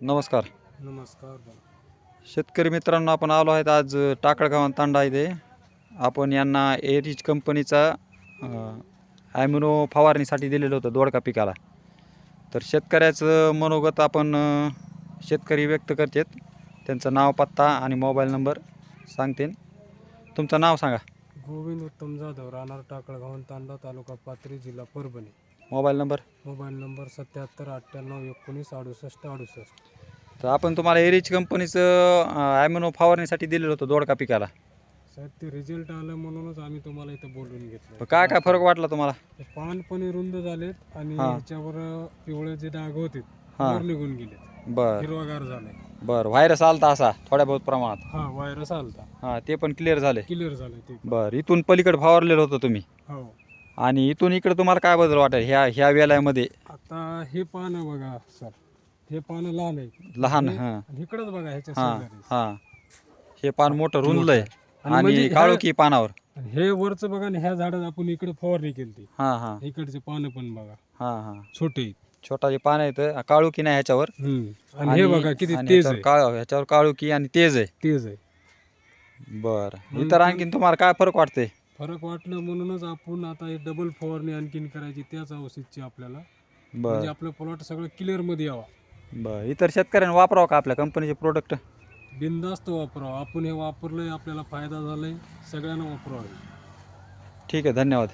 नमस्कार. नमस्कार. शेतकरी मित्रांनो, आपण आलो आहेत आज टाकळगाव तांडा इथे. आपण यांना एरिच कंपनीचा ॲम्युनो फवारणीसाठी दिलेलं होतं दोडका पिकाला. तर शेतकऱ्याचं मनोगत आपण शेतकरी व्यक्त करतात. त्यांचं नाव, पत्ता आणि मोबाईल नंबर सांगतील. तुमचं नाव सांगा. गोविंद उत्तम जाधव, राहणार टाकळगाव तांडा, तालुका पाथरी, जिल्हा परभणी. Mobile number 77 98 19 68 68. तर आपण तुम्हाला एरिच कंपनीचं ॲम्युनो फवारणीसाठी दिलेलं होतं दोडका पिकाला. साहेब, ते रिझल्ट आलं म्हणूनच आम्ही तुम्हाला इथं बोलून घेतलं. काय काय फरक वाटला तुम्हाला? पान पण रुंद झालेत आणि हां. ह्याच्यावर पिवळे जे डाग होते हां. वर निघून गेले, बरं हिरवागार झाले. बरं. व्हायरस आलता असा थोड्या बहुत प्रमाणात? हा, व्हायरस आलता, हां, ते पण क्लिअर झाले. क्लिअर झाले ते. बरं. इथून पलीकडे फवारलेलं होतं तुम्ही, हो. आणि इथून इकडे तुम्हाला काय बदल वाटेल ह्या वेलामध्ये? आता हे पानं बघा सर, हे पानं लहान आहे, लहान. हे- हां आणि इकडंच बघा ह्याच्या हां शेजारी. हां. हे पान मोठं रुंदलंय आणि आणि म्हणजे काळोखी पानावर. आणि हे वरचं बघा ना, ह्या झाडात आपण इकडे फवारणी केली, हां हां इकडचे पानं पण बघा हां हां. छोटे आहेत. छोटा जे पान आहे, काळोखी नाही ह्याच्यावर. आणि हे बघा किती आणि तेज ह्याच्यावर आहे, ह्याच्यावर काळोखी आणि तेज आहे. तेज आहे. बरं. म्हणून इतर आणखीन तुम्हाला काय फरक वाटते? फरक वाटलं म्हणूनच आपण आता हे डबल फवारणी आणखीन करायची त्याच औषधची आपल्याला, म्हणजे बरं आपलं प्लॉट सगळं क्लिअर मध्ये यावा. बरं. इतर शेतकऱ्यांनी वापरावं का आपल्या कंपनीचे प्रोडक्ट? बिनधास्त वापरावं. आपण हे वापरलंय, आपल्याला फायदा झालाय, सगळ्यांना वापरावं. ठीक आहे, धन्यवाद.